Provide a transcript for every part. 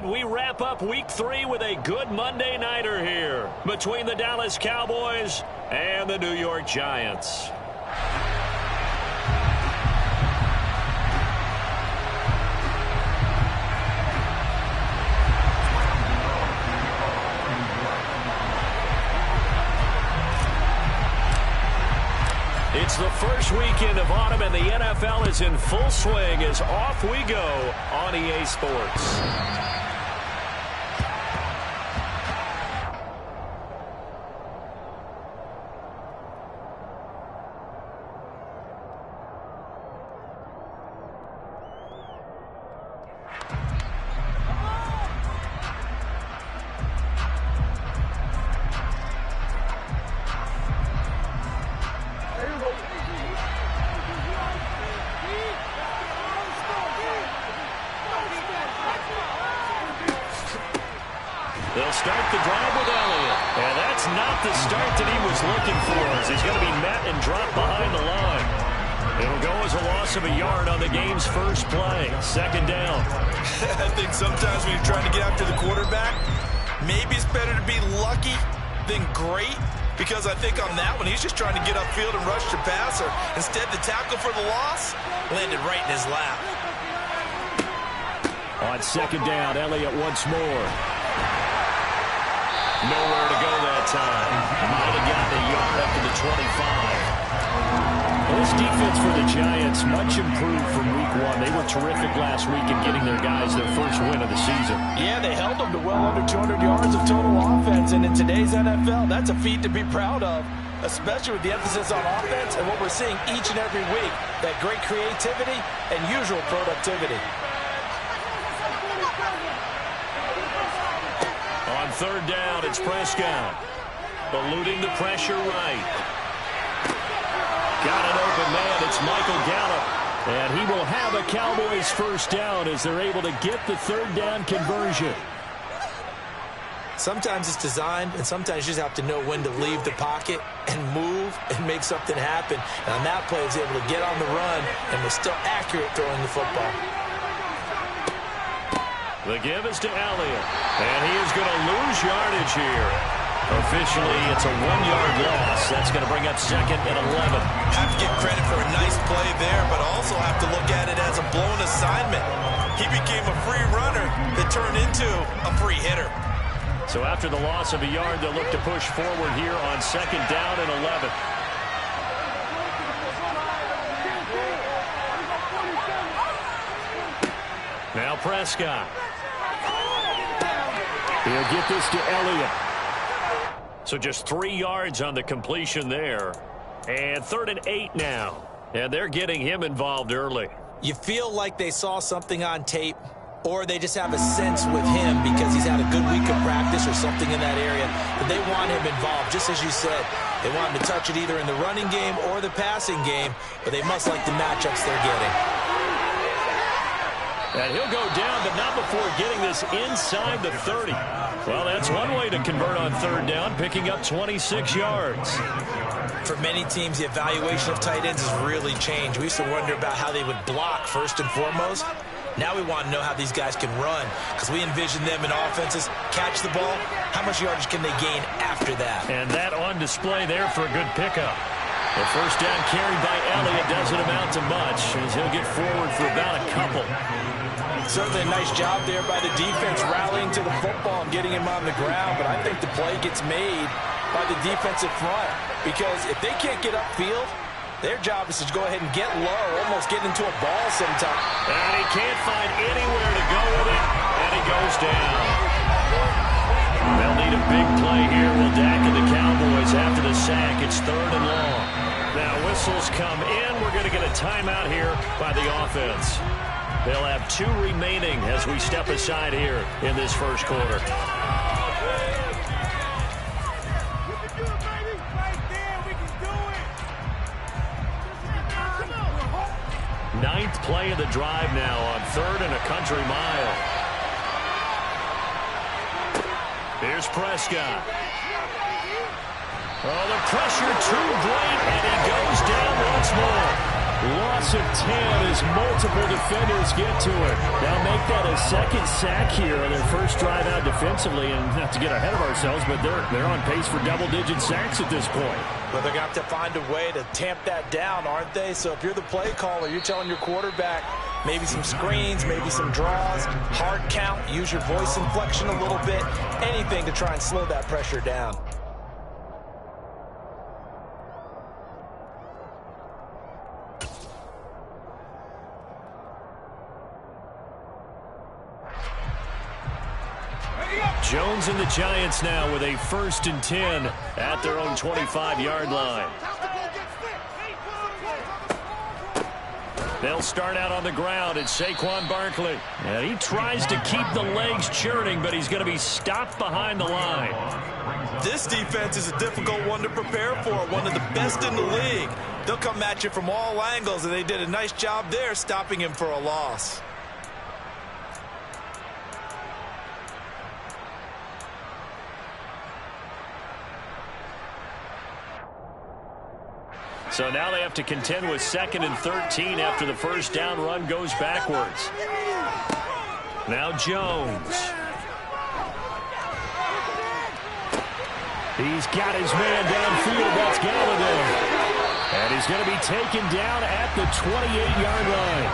right, we wrap up week 3 with a good Monday nighter here between the Dallas Cowboys and the New York Giants. It's the first weekend of autumn, and the NFL is in full swing as off we go on EA Sports. They'll start the drive with Elliott. And that's not the start that he was looking for, as he's going to be met and dropped behind the line. It'll go as a loss of a yard on the game's first play. Second down. I think sometimes when you're trying to get after the quarterback, maybe it's better to be lucky than great, because I think on that one, he's just trying to get upfield and rush the passer. Instead, the tackle for the loss landed right in his lap. On second down, Elliott once more. Nowhere to go that time. Might have gotten a yard up to the 25. Well, this defense for the Giants, much improved from week 1. They were terrific last week in getting their guys their first win of the season. Yeah, they held them to well under 200 yards of total offense, and in today's NFL, that's a feat to be proud of, especially with the emphasis on offense and what we're seeing each and every week, that great creativity and usual productivity. On third down, it's Prescott. Eluding the pressure right. Got an open man. It's Michael Gallup. And he will have a Cowboys first down as they're able to get the third down conversion. Sometimes it's designed, and sometimes you just have to know when to leave the pocket and move and make something happen. And on that play, he's able to get on the run and was still accurate throwing the football. The give is to Elliott, and he is going to lose yardage here. Officially, it's a 1-yard loss. That's going to bring up second and 11. Have to give credit for a nice play there, but also have to look at it as a blown assignment. He became a free runner that turned into a free hitter. So after the loss of a yard, they'll look to push forward here on second down and 11. Now Prescott. He'll get this to Elliott. So just 3 yards on the completion there. And 3rd and 8 now. And they're getting him involved early. You feel like they saw something on tape, or they just have a sense with him because he's had a good week of practice or something in that area, but they want him involved, just as you said. They want him to touch it either in the running game or the passing game, but they must like the matchups they're getting. And he'll go down, but not before getting this inside the 30. Well, that's one way to convert on third down, picking up 26 yards. For many teams, the evaluation of tight ends has really changed. We used to wonder about how they would block first and foremost. Now we want to know how these guys can run, because we envision them in offenses catch the ball. How much yardage can they gain after that? And that on display there for a good pickup. The first down carry by Elliott doesn't amount to much, as he'll get forward for about a couple. Certainly a nice job there by the defense rallying to the football and getting him on the ground, but I think the play gets made by the defensive front, because if they can't get upfield, their job is to go ahead and get low, almost get into a ball sometime. And he can't find anywhere to go with it, and he goes down. They'll need a big play here. Will Dak and the Cowboys after the sack. It's 3rd and long. Now whistles come in. We're going to get a timeout here by the offense. They'll have 2 remaining as we step aside here in this first quarter. Ninth play of the drive now on 3rd and a country mile. Here's Prescott. Oh, the pressure too great, and he goes down once more. Loss of 10 as multiple defenders get to it. They'll make that a second sack here on their first drive out defensively. And not to get ahead of ourselves, but they're on pace for double-digit sacks at this point. But they're going to have to find a way to tamp that down, aren't they? So if you're the play caller, you're telling your quarterback maybe some screens, maybe some draws, hard count, use your voice inflection a little bit, anything to try and slow that pressure down. Jones and the Giants now with a 1st and 10 at their own 25-yard line. They'll start out on the ground. It's Saquon Barkley. And he tries to keep the legs churning, but he's going to be stopped behind the line. This defense is a difficult one to prepare for, one of the best in the league. They'll come at you from all angles, and they did a nice job there stopping him for a loss. So now they have to contend with 2nd and 13 after the first down run goes backwards. Now Jones. He's got his man downfield. That's Galladay. And he's going to be taken down at the 28-yard line.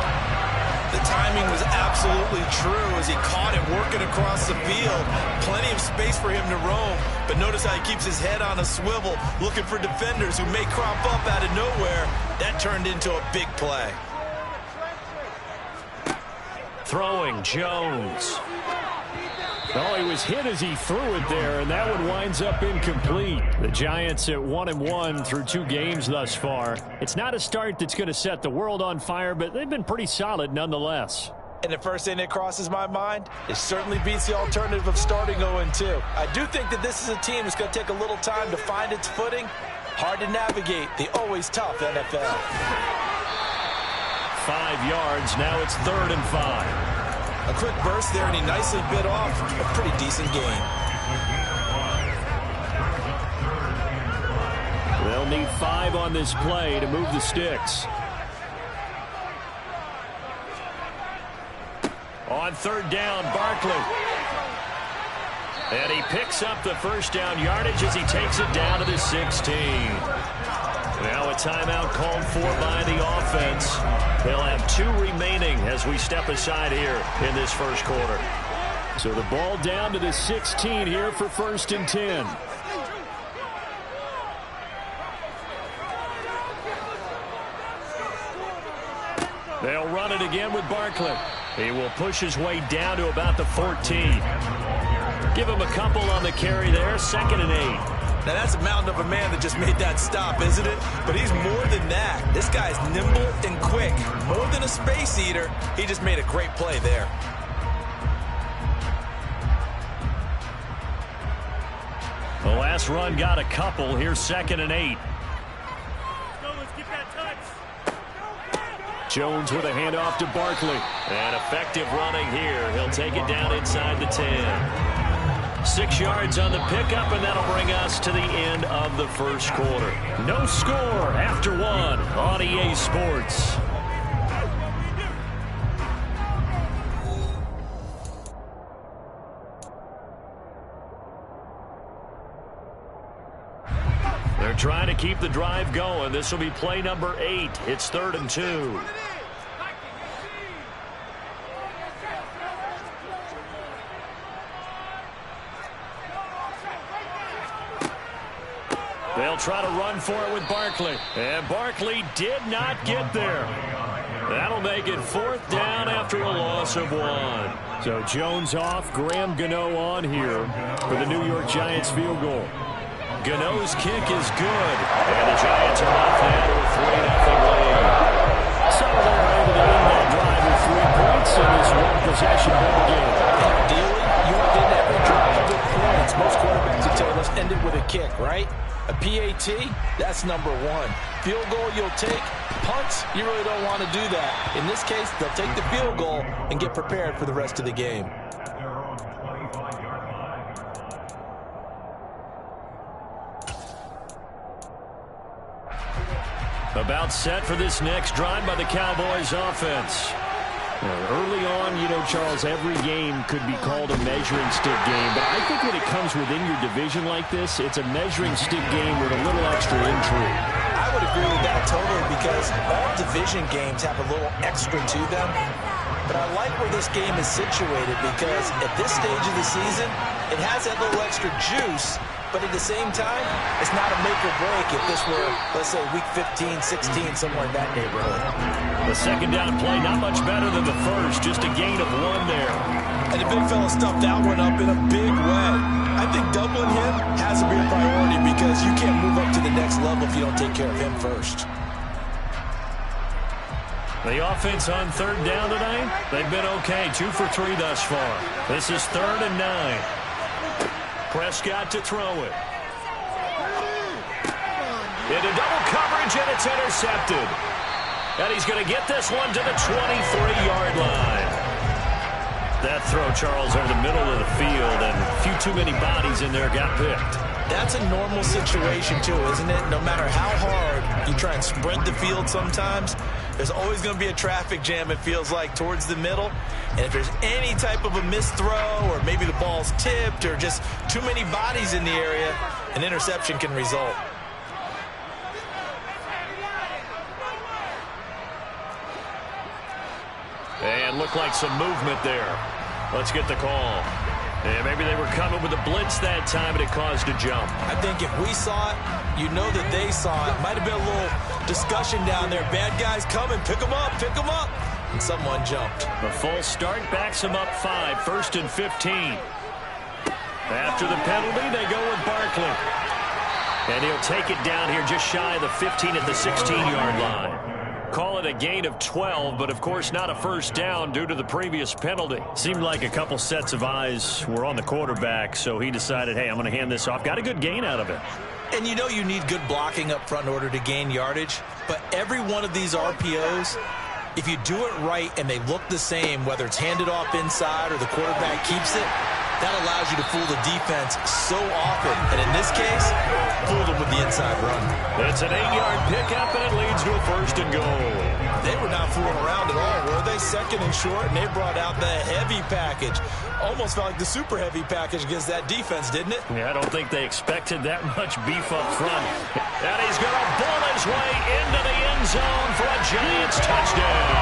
The timing was absolutely true as he caught it working across the field. Plenty of space for him to roam, but notice how he keeps his head on a swivel, looking for defenders who may crop up out of nowhere. That turned into a big play. Throwing Jones. Oh, he was hit as he threw it there, and that one winds up incomplete. The Giants at 1-1 through 2 games thus far. It's not a start that's going to set the world on fire, but they've been pretty solid nonetheless. And the first thing that crosses my mind, it certainly beats the alternative of starting 0-2. I do think that this is a team that's going to take a little time to find its footing. Hard to navigate the always tough NFL. 5 yards. Now it's 3rd and 5. A quick burst there, and he nicely bit off a pretty decent gain. They'll need 5 on this play to move the sticks. On 3rd down, Barkley. And he picks up the first down yardage as he takes it down to the 16. Now a timeout called for by the offense. They'll have 2 remaining as we step aside here in this first quarter. So the ball down to the 16 here for 1st and 10. They'll run it again with Barkley. He will push his way down to about the 14. Give him a couple on the carry there. 2nd and 8. Now, that's a mountain of a man that just made that stop, isn't it? But he's more than that. This guy's nimble and quick. More than a space eater, he just made a great play there. The last run got a couple. Here's 2nd and 8. Let's get that touch. Jones with a handoff to Barkley. And effective running here. He'll take it down inside the 10. 6 yards on the pickup, and that'll bring us to the end of the first quarter. No score after 1 on EA Sports. They're trying to keep the drive going. This will be play number 8. It's 3rd and 2. They'll try to run for it with Barkley. And Barkley did not get there. That'll make it 4th down after a loss of 1. So Jones off, Graham Gano on here for the New York Giants field goal. Gano's kick is good. And the Giants are off now to a 3-0 lead. So they're able to win that drive with 3 points in this one-possession ball game. Ideally, you want to end every drive with points. Most quarterbacks would tell you, let's end it with a kick, right? A PAT, that's number 1. Field goal you'll take. Punts, you really don't want to do that. In this case, they'll take the field goal and get prepared for the rest of the game. About set for this next drive by the Cowboys offense. Early on, Charles, every game could be called a measuring stick game. But I think when it comes within your division like this, it's a measuring stick game with a little extra intrigue. I would agree with that totally because all division games have a little extra to them. But I like where this game is situated because at this stage of the season, it has that little extra juice. But at the same time, it's not a make or break if this were, let's say, week 15, 16, somewhere in that neighborhood. The second down play, not much better than the first, just a gain of 1 there. And the big fella stuffed that one up in a big way. I think doubling him has to be a priority because you can't move up to the next level if you don't take care of him first. The offense on third down tonight, they've been okay, 2 for 3 thus far. This is 3rd and 9. Prescott to throw it. Into double coverage, and it's intercepted. And he's going to get this one to the 23-yard line. That throw, Charles, over the middle of the field, and a few too many bodies in there got picked. That's a normal situation, too, isn't it? No matter how hard you try and spread the field sometimes, there's always going to be a traffic jam, it feels like, towards the middle. And if there's any type of a missed throw or maybe the ball's tipped or just too many bodies in the area, an interception can result. And looked like some movement there. Let's get the call. And maybe they were coming with a blitz that time, and it caused a jump. I think if we saw it, you know that they saw it. Might have been a little discussion down there. Bad guys coming. Pick them up. Pick them up. And someone jumped. The false start backs him up 5. 1st and 15. After the penalty, they go with Barkley. And he'll take it down here just shy of the 15 at the 16-yard line. Call it a gain of 12, but of course not a first down due to the previous penalty. Seemed like a couple sets of eyes were on the quarterback, so he decided, hey, I'm going to hand this off. Got a good gain out of it. And you know you need good blocking up front in order to gain yardage, but every one of these RPOs, if you do it right and they look the same, whether it's handed off inside or the quarterback keeps it, that allows you to fool the defense so often. And in this case, fool them with the inside run. It's an 8-yard pickup, and it leads to a 1st and goal. They were not fooling around at all, were they? 2nd and short, and they brought out the heavy package. Almost felt like the super heavy package against that defense, didn't it? Yeah, I don't think they expected that much beef up front. And he's going to bull his way into the end zone for a Giants touchdown.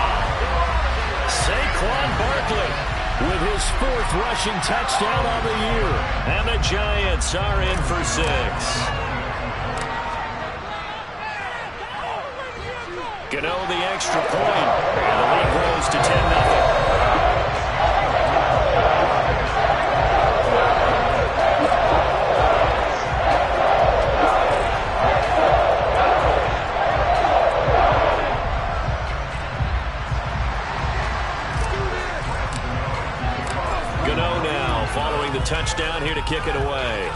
Saquon Barkley with his 4th rushing touchdown on the year. And the Giants are in for 6. Gano the extra point. And the lead grows to 10-0. Touchdown here to kick it away.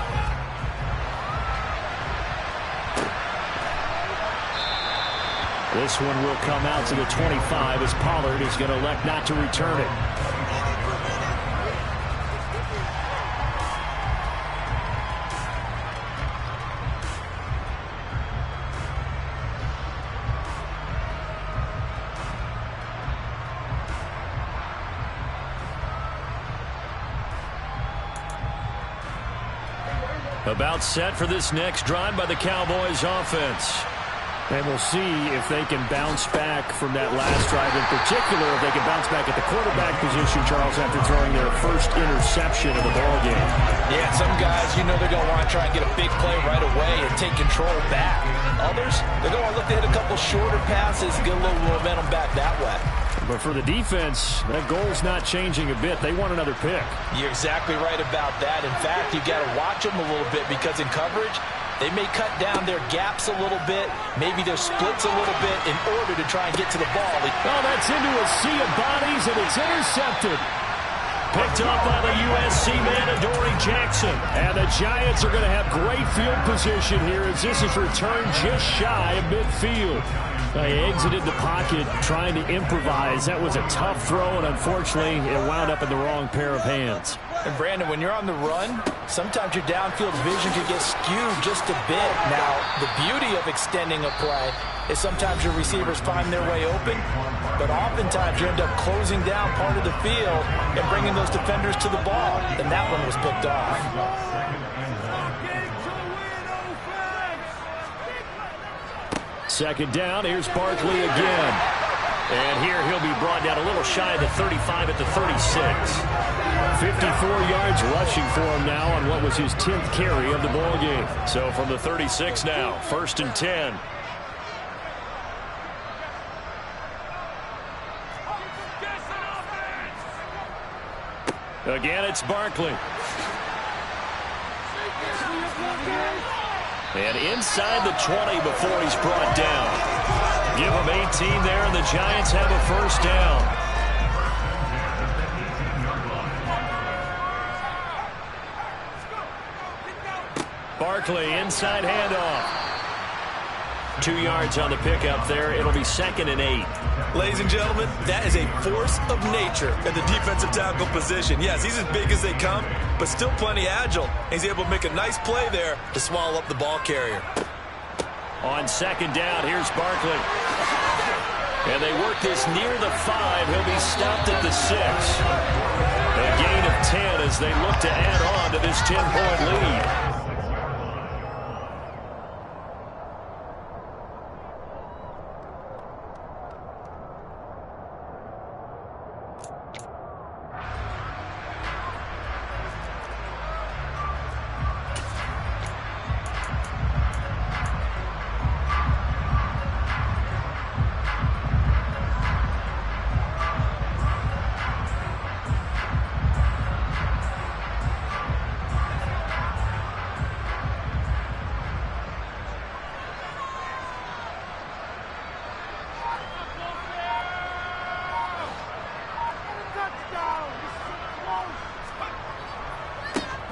This one will come out to the 25 as Pollard is going to elect not to return it. About set for this next drive by the Cowboys offense. And we'll see if they can bounce back from that last drive. In particular, if they can bounce back at the quarterback position, Charles, after throwing their first interception of the ballgame. Yeah, some guys, you know they're going to want to try and get a big play right away and take control back. Others, they're going to look to hit a couple shorter passes, get a little momentum back that way. But for the defense, that goal's not changing a bit. They want another pick. You're exactly right about that. In fact, you've got to watch them a little bit because in coverage, they may cut down their gaps a little bit, maybe their splits a little bit in order to try and get to the ball. Oh, that's into a sea of bodies, and it's intercepted. Picked up by the USC man, Adoree Jackson. And the Giants are going to have great field position here as this is returned just shy of midfield. He exited the pocket trying to improvise. That was a tough throw, and unfortunately, it wound up in the wrong pair of hands. And Brandon, when you're on the run, sometimes your downfield vision can get skewed just a bit. Now, the beauty of extending a play is sometimes your receivers find their way open, but oftentimes you end up closing down part of the field and bringing those defenders to the ball, and that one was picked off. Second down, here's Barkley again. And here he'll be brought down a little shy of the 35 at the 36. 54 yards rushing for him now on what was his 10th carry of the ball game. So from the 36 now, 1st and 10. Again, it's Barkley. And inside the 20 before he's brought down. Give him 18 there, and the Giants have a first down. Barkley, inside handoff. 2 yards on the pickup there. It'll be 2nd and 8. Ladies and gentlemen, that is a force of nature at the defensive tackle position. Yes, he's as big as they come, but still plenty agile. He's able to make a nice play there to swallow up the ball carrier. On 2nd down, here's Barkley. And they work this near the 5. He'll be stopped at the 6. A gain of 10 as they look to add on to this 10-point lead.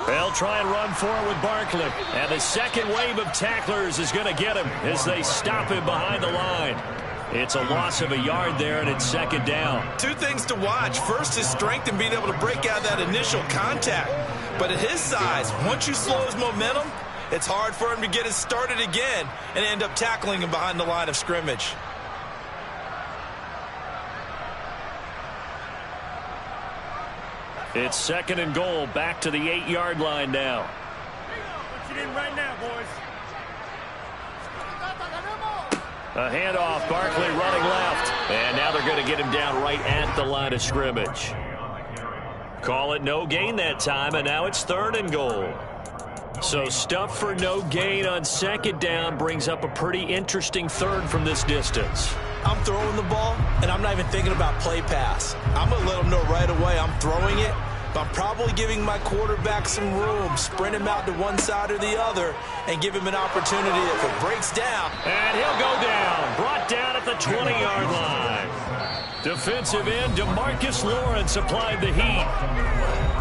They'll try and run forward with Barkley. And the second wave of tacklers is going to get him as they stop him behind the line. It's a loss of a yard there, and it's 2nd down. 2 things to watch. First, his strength in being able to break out that initial contact. But at his size, once you slow his momentum, it's hard for him to get it started again and end up tackling him behind the line of scrimmage. It's 2nd and goal, back to the 8-yard line now. Put it in right now, boys. A handoff, Barkley running left. And now they're going to get him down right at the line of scrimmage. Call it no gain that time, and now it's 3rd and goal. So stuff for no gain on 2nd down brings up a pretty interesting 3rd from this distance. I'm throwing the ball, and I'm not even thinking about play pass. I'm going to let them know right away I'm throwing it, but I'm probably giving my quarterback some room, sprint him out to one side or the other, and give him an opportunity if it breaks down. And he'll go down, brought down at the 20-yard line. Defensive end DeMarcus Lawrence applied the heat.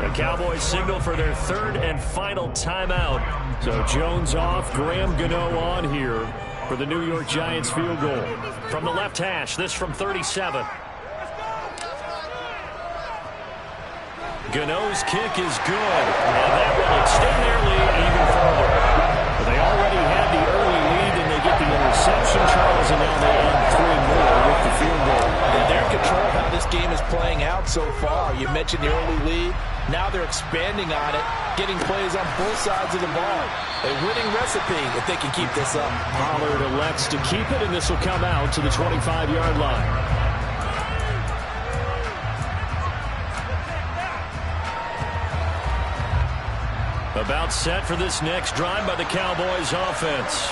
The Cowboys signal for their 3rd and final timeout. So Jones off, Graham Gano on here for the New York Giants field goal. From the left hash, this from 37. Gano's kick is good, and that will extend their lead even further. But they already had the early lead, and they get the interception, Charles, and now they add 3 more with the field goal. And they're in control of how this game is playing out so far. You mentioned the early lead. Now they're expanding on it, getting plays on both sides of the ball. A winning recipe if they can keep this up. Pollard elects to keep it, and this will come out to the 25-yard line. About set for this next drive by the Cowboys offense.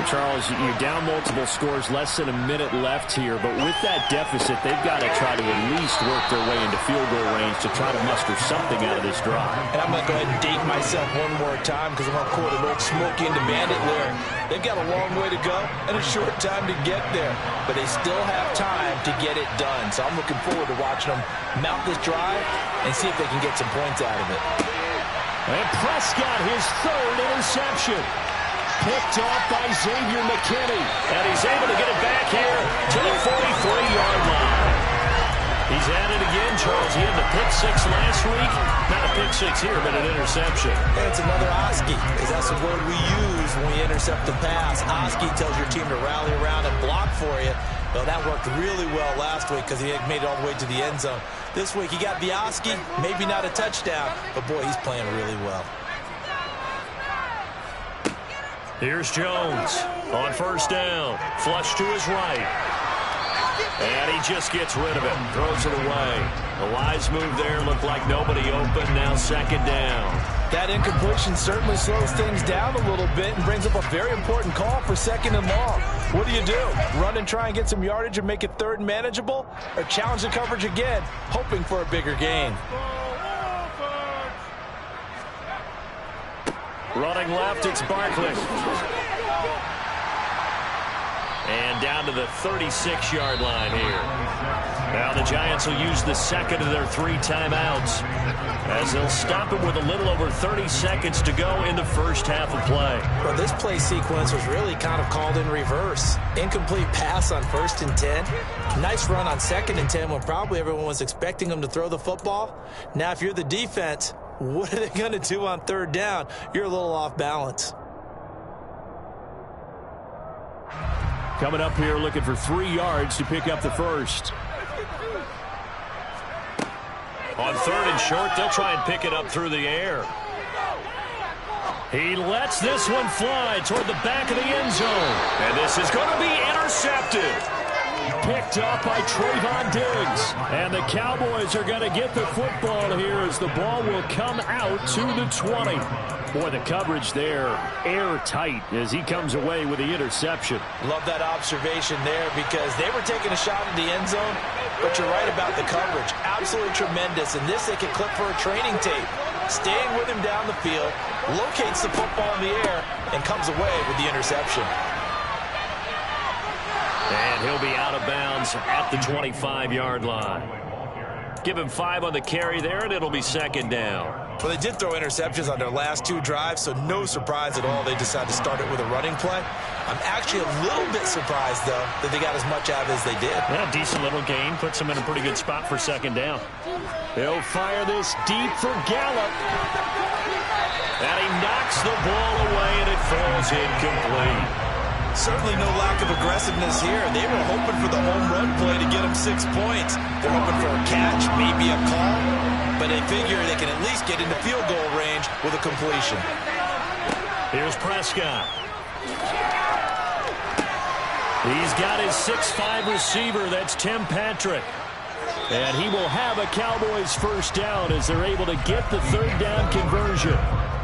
Charles, you're down multiple scores, less than a minute left here, but with that deficit, they've got to try to at least work their way into field goal range to try to muster something out of this drive. And I'm going to go ahead and date myself one more time because I'm going to quote an old Smokey and the Bandit lyric. They've got a long way to go and a short time to get there, but they still have time to get it done. So I'm looking forward to watching them mount this drive and see if they can get some points out of it. And Prescott, his 3rd interception. picked off by Xavier McKinney. And he's able to get it back here to the 43-yard line. He's at it again, Charles. He had the pick six last week. Not a pick six here, but an interception. And it's another Oski, because that's the word we use when we intercept the pass. Oski tells your team to rally around and block for you. Well, that worked really well last week because he had made it all the way to the end zone. This week he got the Oski, maybe not a touchdown, but boy, he's playing really well. Here's Jones on first down. Flush to his right. And he just gets rid of it. Throws it away. A wise move there. Looked like nobody open. Now second down. That incompletion certainly slows things down a little bit and brings up a very important call for second and long. What do? Run and try and get some yardage and make it third and manageable? Or challenge the coverage again, hoping for a bigger gain? Running left, it's Barkley. And down to the 36-yard line here. Now the Giants will use the second of their 3 timeouts as they'll stop it with a little over 30 seconds to go in the first half of play. Well, this play sequence was really kind of called in reverse. Incomplete pass on 1st and 10. Nice run on 2nd and 10 when probably everyone was expecting them to throw the football. Now, if you're the defense, what are they going to do on 3rd down? You're a little off balance. Coming up here looking for 3 yards to pick up the first. On 3rd and short, they'll try and pick it up through the air. He lets this one fly toward the back of the end zone. And this is going to be intercepted. Picked up by Trayvon Diggs. And the Cowboys are going to get the football here as the ball will come out to the 20. Boy, the coverage there airtight as he comes away with the interception. Love that observation there because they were taking a shot at the end zone, but you're right about the coverage. Absolutely tremendous. And this they can clip for a training tape. Staying with him down the field, locates the football in the air, and comes away with the interception. And he'll be out of bounds at the 25-yard line. Give him 5 on the carry there, and it'll be second down. Well, they did throw interceptions on their last 2 drives, so no surprise at all they decided to start it with a running play. I'm actually a little bit surprised, though, that they got as much out of it as they did. Yeah, decent little gain. Puts them in a pretty good spot for second down. He'll fire this deep for Gallup. And he knocks the ball away, and it falls incomplete. Certainly no lack of aggressiveness here. They were hoping for the home run play to get them 6 points. They're hoping for a catch, maybe a call, but they figure they can at least get into field goal range with a completion. Here's Prescott. He's got his 6'5" receiver. That's Tim Patrick. And he will have a Cowboys first down as they're able to get the 3rd down conversion.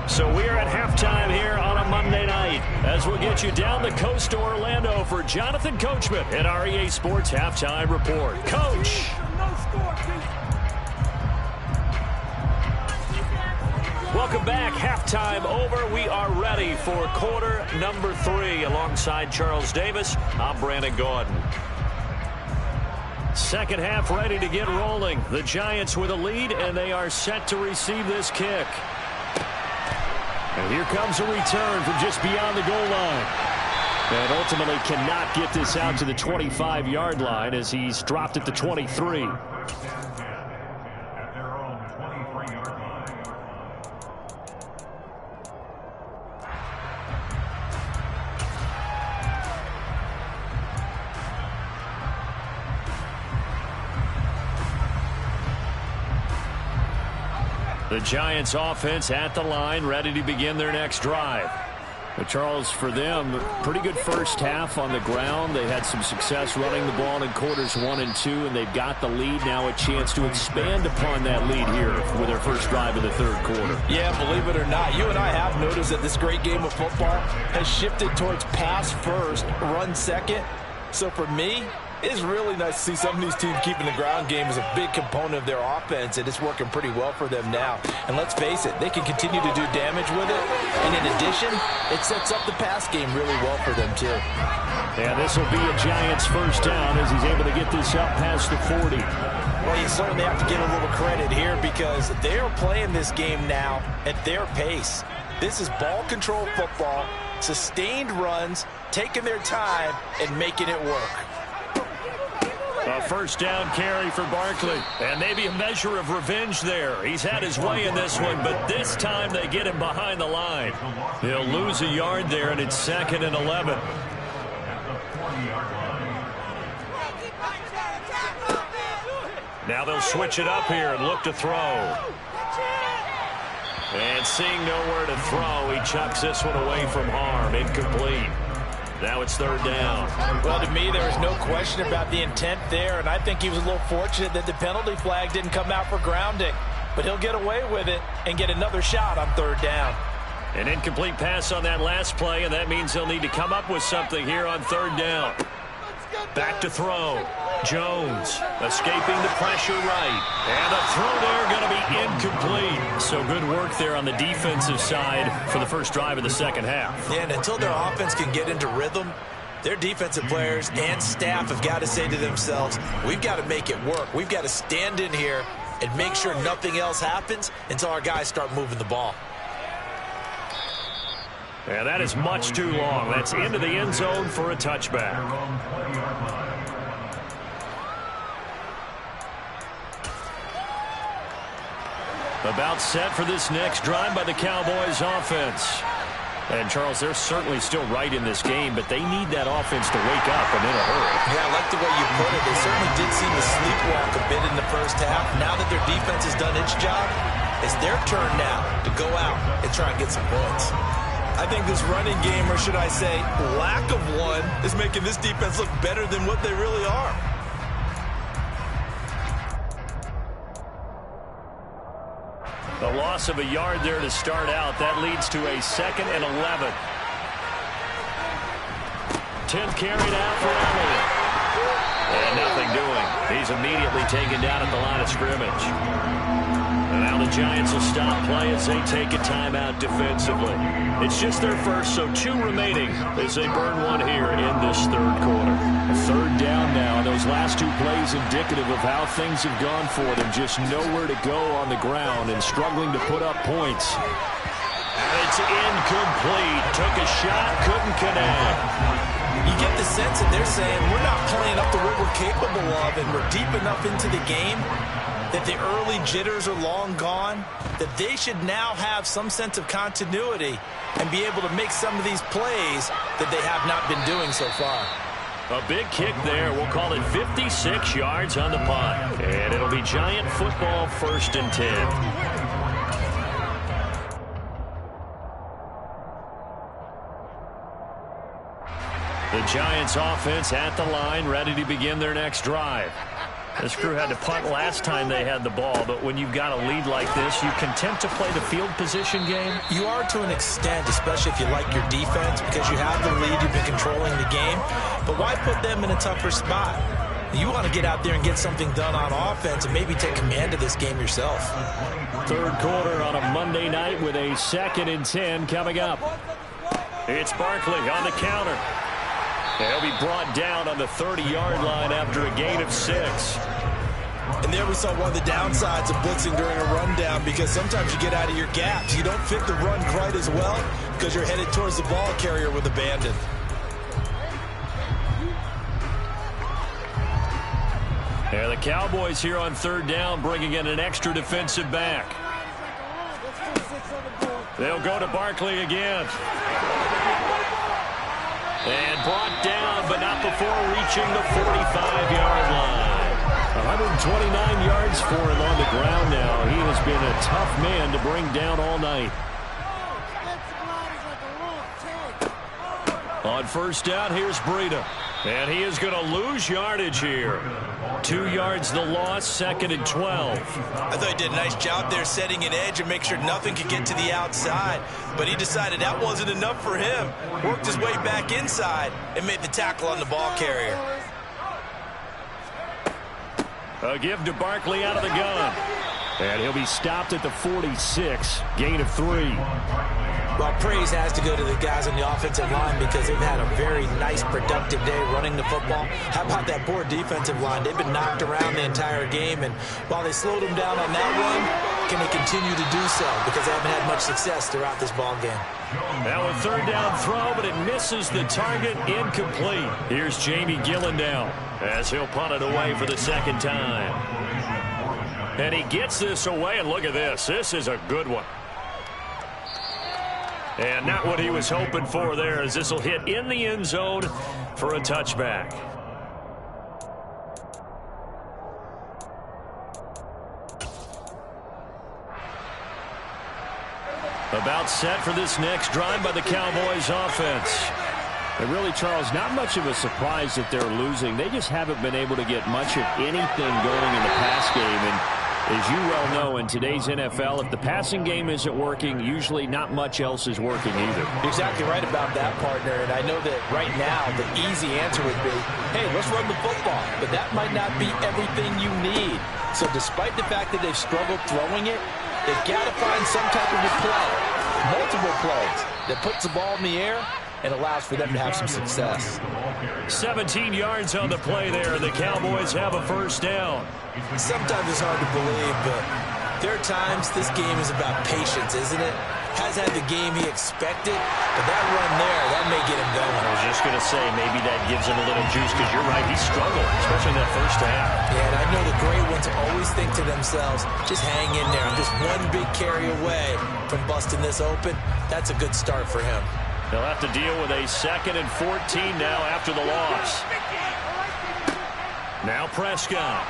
So we're at halftime here on a Monday night as we'll get you down the coast to Orlando for Jonathan Coachman and our EA Sports Halftime Report. Coach. Welcome back. Halftime over. We are ready for quarter number 3 alongside Charles Davis. I'm Brandon Gordon. Second half ready to get rolling. The Giants with a lead, and they are set to receive this kick. And here comes a return from just beyond the goal line. And ultimately cannot get this out to the 25-yard line as he's dropped at the 23. The Giants offense at the line, ready to begin their next drive. But Charles, for them, pretty good first half on the ground. They had some success running the ball in quarters 1 and 2, and they've got the lead now, a chance to expand upon that lead here with their first drive of the 3rd quarter. Yeah, believe it or not, you and I have noticed that this great game of football has shifted towards pass first, run second. So for me, it's really nice to see some of these teams keeping the ground game as a big component of their offense, and it's working pretty well for them now. And let's face it, they can continue to do damage with it. And in addition, it sets up the pass game really well for them, too. And this will be a Giants first down as he's able to get this up past the 40. Well, you certainly have to give a little credit here because they're playing this game now at their pace. This is ball control football. sustained runs, taking their time, and making it work. A first down carry for Barkley. And maybe a measure of revenge there. He's had his way in this one, but this time they get him behind the line. He'll lose a yard there, and it's 2nd and 11. Now they'll switch it up here and look to throw. And seeing nowhere to throw, he chucks this one away from harm. Incomplete. Now it's 3rd down. Well, to me, there was no question about the intent there, and I think he was a little fortunate that the penalty flag didn't come out for grounding. But he'll get away with it and get another shot on 3rd down. An incomplete pass on that last play, and that means they'll need to come up with something here on 3rd down. Back to throw. Jones escaping the pressure right. And the throw there going to be incomplete. So good work there on the defensive side for the first drive of the second half. Yeah, and until their offense can get into rhythm, their defensive players and staff have got to say to themselves, we've got to make it work. We've got to stand in here and make sure nothing else happens until our guys start moving the ball. And that is much too long. That's into the end zone for a touchback. About set for this next drive by the Cowboys offense. And, Charles, they're certainly still right in this game, but they need that offense to wake up and in a hurry. Yeah, I like the way you put it. They certainly did seem to sleepwalk a bit in the first half. Now that their defense has done its job, it's their turn now to go out and try and get some points. I think this running game, or should I say lack of one, is making this defense look better than what they really are. The loss of a yard there to start out. That leads to a 2nd and 11. 10th carry now for Emily. And nothing doing. He's immediately taken down at the line of scrimmage. And now the Giants will stop play as they take a timeout defensively. It's just their first, so 2 remaining as they burn one here in this 3rd quarter. 3rd down now. Those last 2 plays indicative of how things have gone for them. Just nowhere to go on the ground and struggling to put up points. And it's incomplete. Took a shot, couldn't connect. You get the sense that they're saying we're not playing up to what we're capable of, and we're deep enough into the game that the early jitters are long gone, that they should now have some sense of continuity and be able to make some of these plays that they have not been doing so far. A big kick there. We'll call it 56 yards on the punt. And it'll be Giant football, 1st and 10. The Giants offense at the line, ready to begin their next drive. This crew had to punt last time they had the ball, but when you've got a lead like this, you content to play the field position game? You are to an extent, especially if you like your defense, because you have the lead, you've been controlling the game. But why put them in a tougher spot? You want to get out there and get something done on offense and maybe take command of this game yourself. 3rd quarter on a Monday night with a 2nd and 10 coming up. It's Barkley on the counter. He'll be brought down on the 30-yard line after a gain of 6. And there we saw one of the downsides of blitzing during a rundown, because sometimes you get out of your gaps. You don't fit the run quite as well because you're headed towards the ball carrier with abandon. And the Cowboys here on 3rd down bringing in an extra defensive back. They'll go to Barkley again. And brought down, but not before reaching the 45-yard line. 129 yards for him on the ground now. He has been a tough man to bring down all night. On 1st down, here's Breida. And he is going to lose yardage here. 2 yards the loss, 2nd and 12. I thought he did a nice job there setting an edge and make sure nothing could get to the outside. But he decided that wasn't enough for him. Worked his way back inside and made the tackle on the ball carrier. A give to Barkley out of the gun. And he'll be stopped at the 46. Gain of 3. Well, praise has to go to the guys on the offensive line because they've had a very nice, productive day running the football. How about that poor defensive line? They've been knocked around the entire game, and while they slowed them down on that run, can they continue to do so? Because they haven't had much success throughout this ball game. Now a third down throw, but it misses the target, incomplete. Here's Jamie Gillen now as he'll punt it away for the second time. And he gets this away, and look at this. This is a good one. And not what he was hoping for there, as this will hit in the end zone for a touchback. About set for this next drive by the Cowboys offense. And really, Charles, not much of a surprise that they're losing. They just haven't been able to get much of anything going in the pass game. And as you well know, in today's NFL, if the passing game isn't working, usually not much else is working either. You're exactly right about that, partner. And I know that right now the easy answer would be, hey, let's run the football. But that might not be everything you need. So despite the fact that they've struggled throwing it, they've got to find some type of a play, multiple plays, that puts the ball in the air and allows for them to have some success. 17 yards on the play there. The Cowboys have a first down. Sometimes it's hard to believe, but there are times this game is about patience, isn't it? Has had the game he expected, but that run there, that may get him going. I was just going to say, maybe that gives him a little juice, because you're right, he struggled, especially in that first half. Yeah, and I know the great ones always think to themselves, just hang in there. I'm just one big carry away from busting this open. That's a good start for him. They'll have to deal with a 2nd and 14 now after the loss. Now Prescott.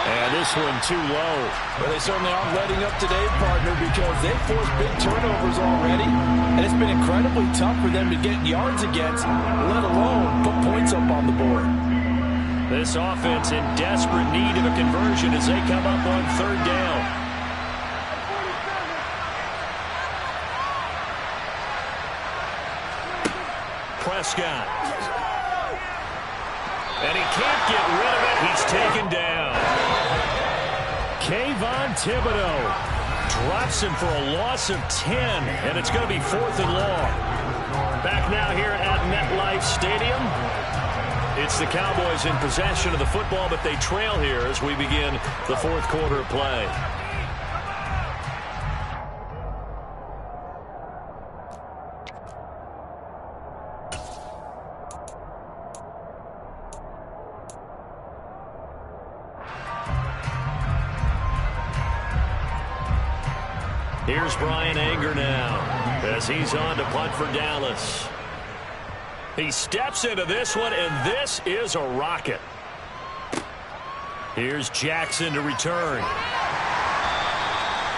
And this one too low. Well, they certainly aren't letting up today, partner, because they've forced big turnovers already. And it's been incredibly tough for them to get yards against, let alone put points up on the board. This offense in desperate need of a conversion as they come up on third down. Prescott. And he can't get rid of it. He's taken down. Kayvon Thibodeau drops him for a loss of 10, and it's going to be 4th and long. Back now here at MetLife Stadium. It's the Cowboys in possession of the football, but they trail here as we begin the fourth quarter of play. Here's Brian Anger now as he's on to punt for Dallas. He steps into this one, and this is a rocket. Here's Jackson to return.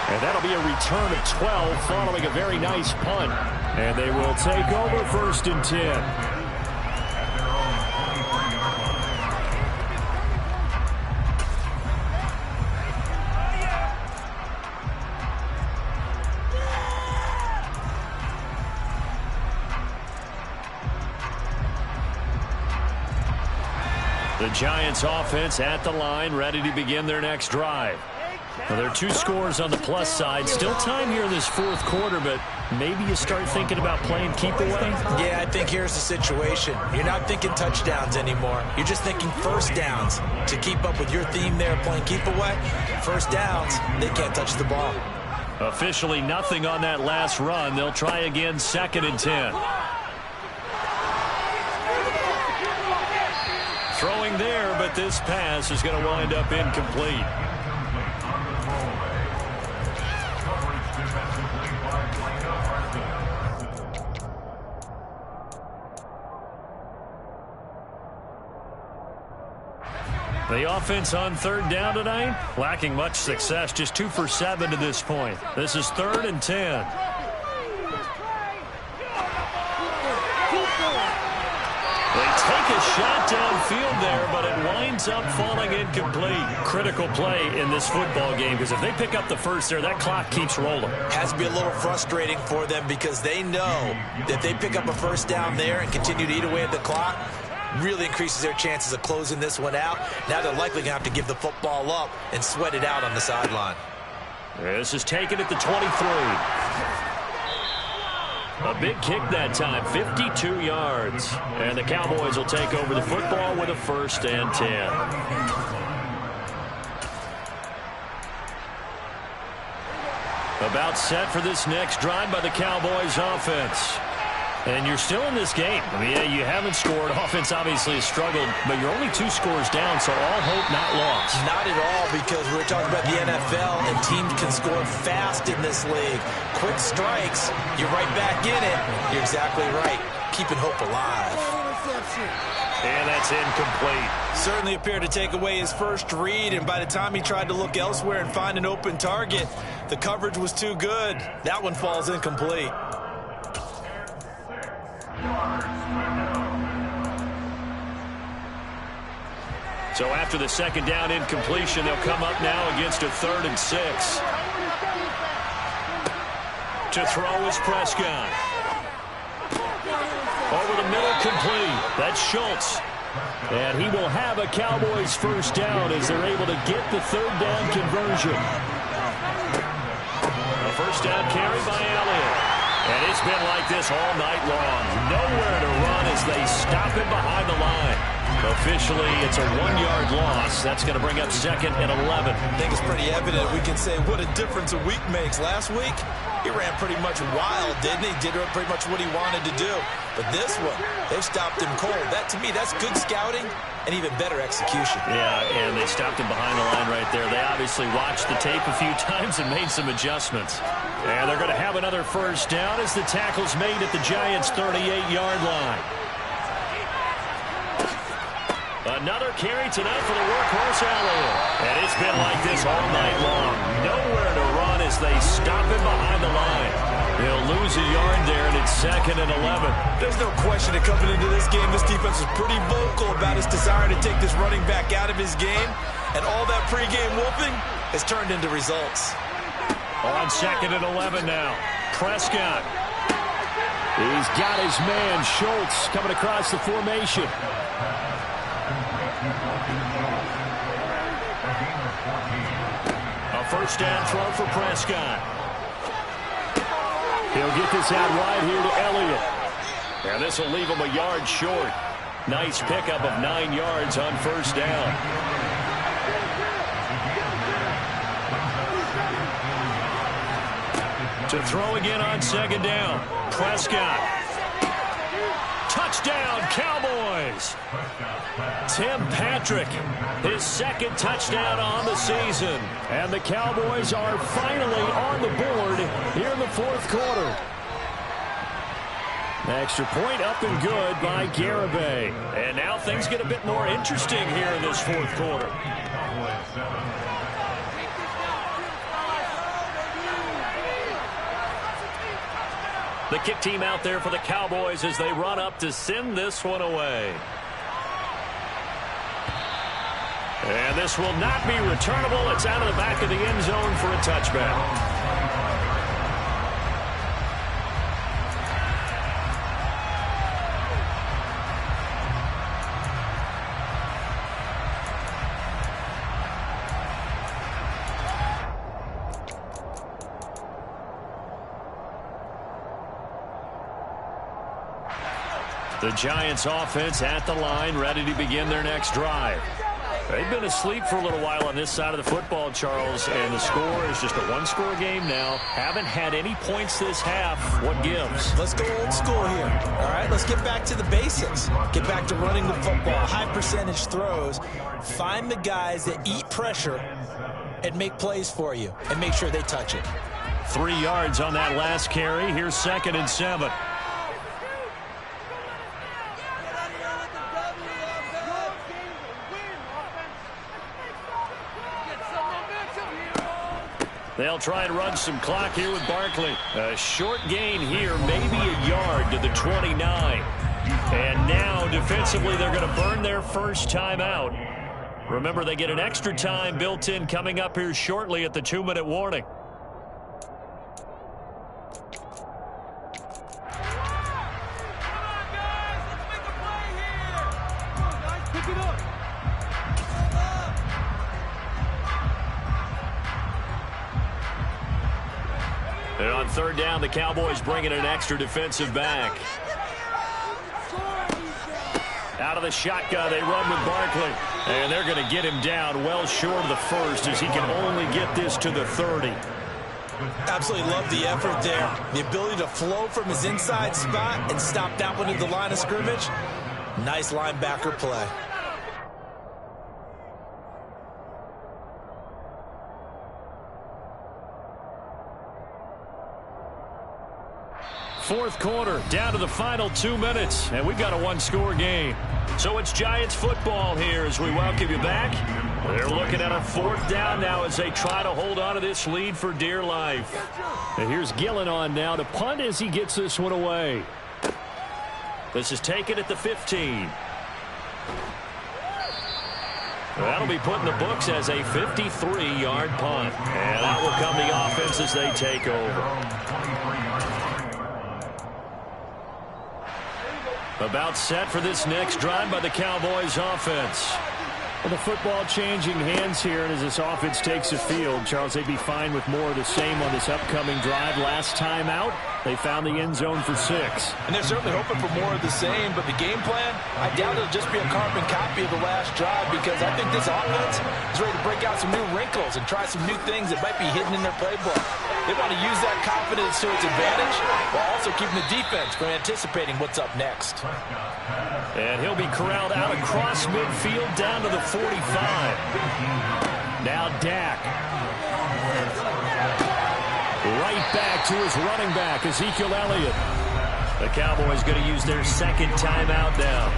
And that'll be a return of 12 following a very nice punt. And they will take over 1st and 10. The Giants offense at the line, ready to begin their next drive. Well, there are 2 scores on the plus side. Still time here in this fourth quarter, but maybe you start thinking about playing keep away? Yeah, I think here's the situation. You're not thinking touchdowns anymore. You're just thinking first downs. To keep up with your theme there, playing keep away, first downs, they can't touch the ball. Officially nothing on that last run. They'll try again 2nd and 10. Throwing there, but this pass is going to wind up incomplete. The offense on third down tonight, lacking much success, just 2 for 7 to this point. This is 3rd and 10. They take a shot downfield there, but it winds up falling incomplete. Critical play in this football game, because if they pick up the first there, that clock keeps rolling. Has to be a little frustrating for them, because they know that they pick up a first down there and continue to eat away at the clock, really increases their chances of closing this one out. Now they're likely going to have to give the football up and sweat it out on the sideline. This is taken at the 23. A big kick that time, 52 yards. And the Cowboys will take over the football with a 1st and 10. About set for this next drive by the Cowboys offense. And you're still in this game. I mean, yeah, you haven't scored. Offense obviously has struggled, but you're only 2 scores down, so all hope not lost. Not at all, because we're talking about the NFL, and teams can score fast in this league. Quick strikes, you're right back in it. You're exactly right. Keeping hope alive. And that's incomplete. Certainly appeared to take away his first read, and by the time he tried to look elsewhere and find an open target, the coverage was too good. That one falls incomplete. So after the second down incompletion, they'll come up now against a 3rd and 6. To throw is Prescott. Over the middle, complete. That's Schultz. And he will have a Cowboys first down as they're able to get the 3rd down conversion. A first down carry by Elliott. And it's been like this all night long. Nowhere to run as they stop him behind the line. Officially, it's a 1-yard loss. That's going to bring up 2nd and 11. I think it's pretty evident. We can say what a difference a week makes. Last week, he ran pretty much wild, didn't he? Did pretty much what he wanted to do. But this one, they've stopped him cold. That, to me, that's good scouting and even better execution. Yeah, and they stopped him behind the line right there. They obviously watched the tape a few times and made some adjustments. And they're going to have another first down as the tackle's made at the Giants' 38-yard line. Another carry tonight for the workhorse Elliott. And it's been like this all night long. Nowhere to run as they stop him behind the line. They'll lose a yard there, and it's 2nd and 11. There's no question that coming into this game, this defense is pretty vocal about its desire to take this running back out of his game. And all that pregame whooping has turned into results. On 2nd and 11 now. Prescott. He's got his man, Schultz, coming across the formation. A first down throw for Prescott. He'll get this out wide here to Elliott. And this will leave him a yard short. Nice pickup of 9 yards on first down. To throw again on 2nd down. Prescott. Touchdown, Cowboys. Tim Patrick, his 2nd touchdown on the season. And the Cowboys are finally on the board here in the 4th quarter. Extra point up and good by Garibay. And now things get a bit more interesting here in this 4th quarter. The kick team out there for the Cowboys as they run up to send this one away. And this will not be returnable. It's out of the back of the end zone for a touchback. The Giants offense at the line, ready to begin their next drive. They've been asleep for a little while on this side of the football, Charles, and the score is just a 1-score game now. Haven't had any points this half. What gives? Let's go old school here. All right, let's get back to the basics. Get back to running the football, high percentage throws. Find the guys that eat pressure and make plays for you, and make sure they touch it. 3 yards on that last carry. Here's 2nd and 7. They'll try and run some clock here with Barkley. A short gain here, maybe a yard to the 29. And now, defensively, they're going to burn their first time out. Remember, they get an extra time built in coming up here shortly at the 2-minute warning. And on 3rd down, the Cowboys bringing an extra defensive back. Out of the shotgun, they run with Barkley. And they're going to get him down well short of the 1st as he can only get this to the 30. Absolutely love the effort there. The ability to flow from his inside spot and stop that one at the line of scrimmage. Nice linebacker play. Fourth quarter, down to the final 2 minutes, and we've got a one-score game. So it's Giants football here as we welcome you back. They're looking at a fourth down now as they try to hold on to this lead for dear life. And here's Gillen on now to punt as he gets this one away. This is taken at the 15. That'll be put in the books as a 53-yard punt. And out will come the offense as they take over. About set for this next drive by the Cowboys offense. Well, the football changing hands here, and as this offense takes the field, Charles, they'd be fine with more of the same on this upcoming drive. Last time out, they found the end zone for 6. And they're certainly hoping for more of the same, but the game plan, I doubt it'll just be a carbon copy of the last drive, because I think this offense is ready to break out some new wrinkles and try some new things that might be hidden in their playbook. They want to use that confidence to its advantage while also keeping the defense from anticipating what's up next. And he'll be corralled out across midfield down to the 45. Now Dak. Right back to his running back, Ezekiel Elliott. The Cowboys going to use their second timeout now,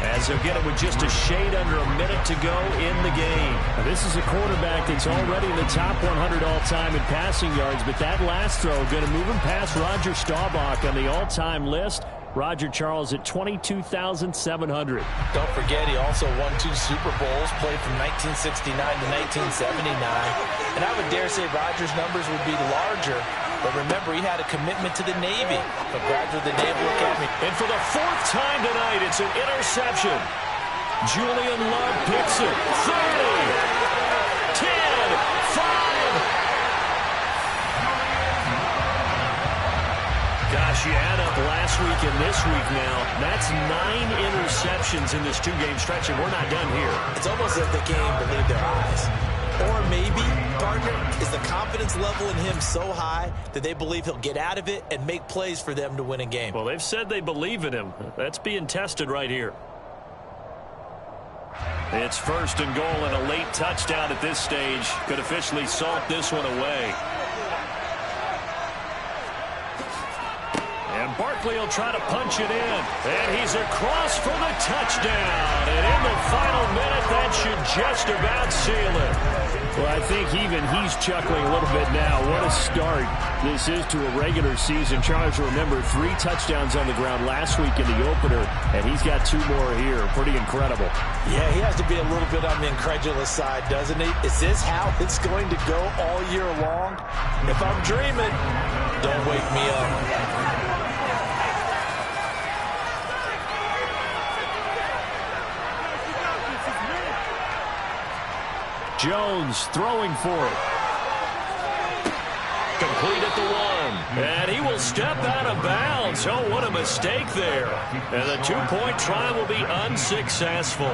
as they'll get it with just a shade under a minute to go in the game. Now, this is a quarterback that's already in the top 100 all-time in passing yards, but that last throw going to move him past Roger Staubach on the all-time list. Roger Charles at 22,700. Don't forget, he also won 2 Super Bowls, played from 1969 to 1979. And I would dare say Roger's numbers would be larger. But remember, he had a commitment to the Navy, a graduate of the Naval Academy. And for the 4th time tonight, it's an interception. Julian Love picks it. 30, 10, 5. Gosh, you add up last week and this week now. That's 9 interceptions in this 2-game stretch, and we're not done here. It's almost as if they can't even believe their eyes. Or maybe, partner, is the confidence level in him so high that they believe he'll get out of it and make plays for them to win a game. Well, they've said they believe in him. That's being tested right here. It's 1st and goal and a late touchdown at this stage. Could officially salt this one away. And Barkley will try to punch it in. And he's across for the touchdown. And in the final minute, that should just about seal it. Well, I think even he's chuckling a little bit now. What a start this is to a regular season. Charles, remember, 3 touchdowns on the ground last week in the opener, and he's got 2 more here. Pretty incredible. Yeah, he has to be a little bit on the incredulous side, doesn't he? Is this how it's going to go all year long? If I'm dreaming, don't wake me up. Jones throwing for it. Complete at the 1. And he will step out of bounds. Oh, what a mistake there. And the 2-point try will be unsuccessful.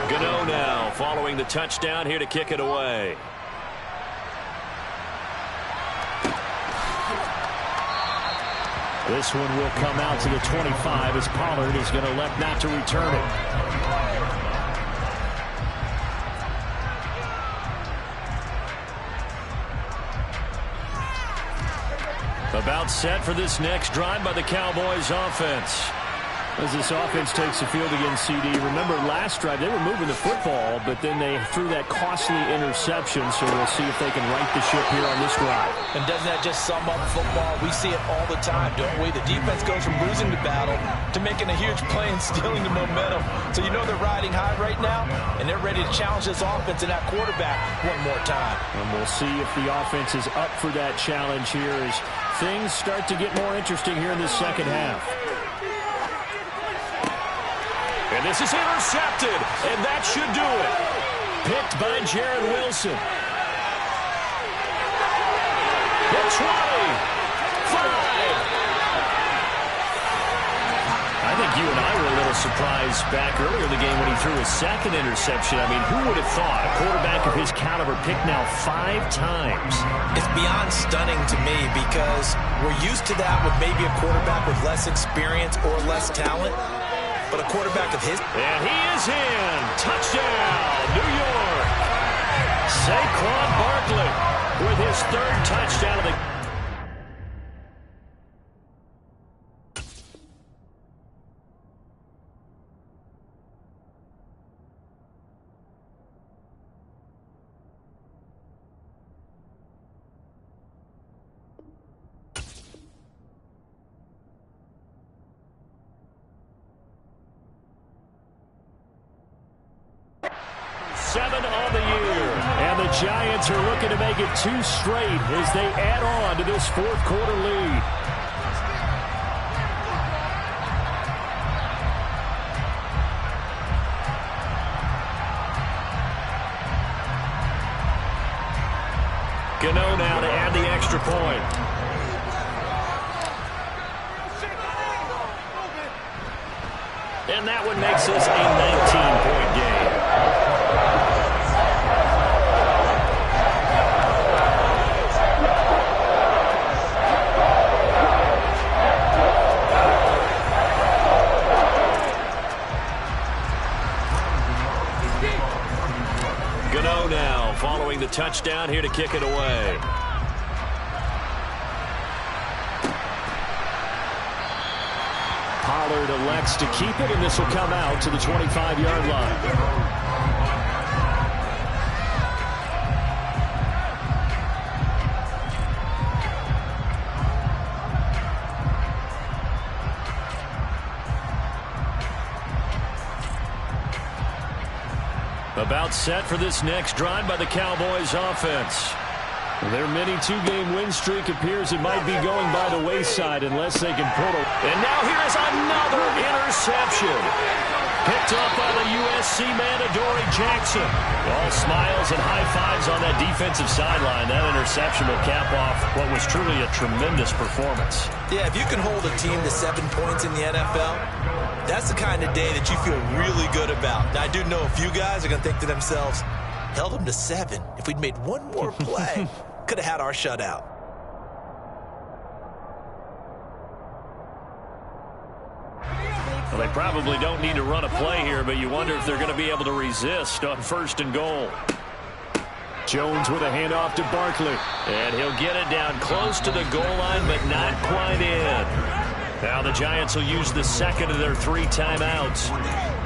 Gano now following the touchdown here to kick it away. This one will come out to the 25 as Pollard is going to elect not to return it. About set for this next drive by the Cowboys offense. As this offense takes the field against CD, remember last drive they were moving the football, but then they threw that costly interception, so we'll see if they can right the ship here on this drive. And doesn't that just sum up football? We see it all the time, don't we? The defense goes from losing the battle to making a huge play and stealing the momentum. So you know they're riding high right now, and they're ready to challenge this offense and that quarterback one more time. And we'll see if the offense is up for that challenge here as things start to get more interesting here in this second half. And this is intercepted, and that should do it. Picked by Jared Wilson. The 20, 5. I I think you and I were a little surprised back earlier in the game when he threw his second interception. I mean, who would have thought a quarterback of his caliber picked now 5 times? It's beyond stunning to me because we're used to that with maybe a quarterback with less experience or less talent. But a quarterback of his... And he is in. Touchdown, New York. Saquon Barkley with his 3rd touchdown of the game. Giants are looking to make it 2 straight as they add on to this 4th quarter lead. Gano now to add the extra point. And that one makes this a 19-point game. Following the touchdown here to kick it away. Pollard elects to keep it, and this will come out to the 25-yard line. About set for this next drive by the Cowboys offense. Their mini 2-game win streak appears it might be going by the wayside unless they can pull it. And now here is another interception. Picked up by the USC man, Adoree Jackson. All smiles and high fives on that defensive sideline. That interception will cap off what was truly a tremendous performance. Yeah, if you can hold a team to 7 points in the NFL, that's the kind of day that you feel really good about. Now, I do know a few guys are going to think to themselves, held them to 7. If we'd made one more play, could have had our shutout. Well, they probably don't need to run a play here, but you wonder if they're going to be able to resist on 1st and goal. Jones with a handoff to Barkley. And he'll get it down close to the goal line, but not quite in. Now the Giants will use the 2nd of their 3 timeouts.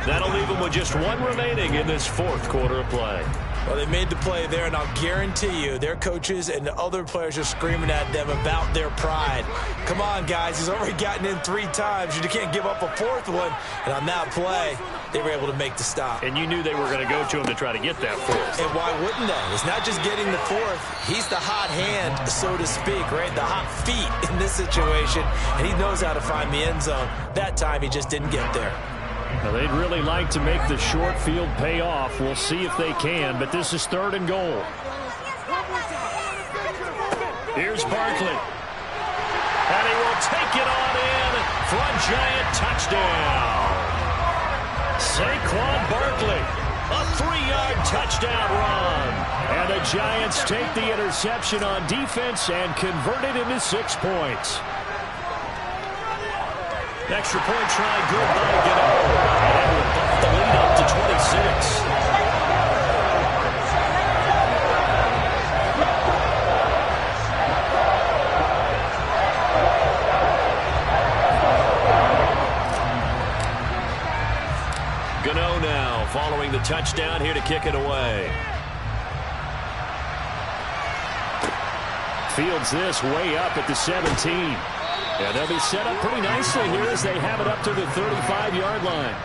That'll leave them with just 1 remaining in this 4th quarter of play. Well, they made the play there, and I'll guarantee you their coaches and the other players are screaming at them about their pride. Come on, guys. He's already gotten in 3 times. You can't give up a 4th one. And on that play, they were able to make the stop. And you knew they were going to go to him to try to get that 4th. And why wouldn't they? It's not just getting the 4th. He's the hot hand, so to speak, right? The hot feet in this situation. And he knows how to find the end zone. That time, he just didn't get there. Now, they'd really like to make the short field pay off. We'll see if they can, but this is 3rd and goal. Here's Barkley. And he will take it on in for a Giant touchdown. Saquon Barkley, a 3-yard touchdown run. And the Giants take the interception on defense and convert it into 6 points. Extra point try, good by Gano. And will bump the lead up to 26. Gano now following the touchdown here to kick it away. Fields this way up at the 17. Yeah, they'll be set up pretty nicely here as they have it up to the 35-yard line.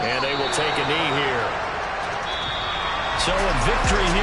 And they will take a knee here. So a victory here.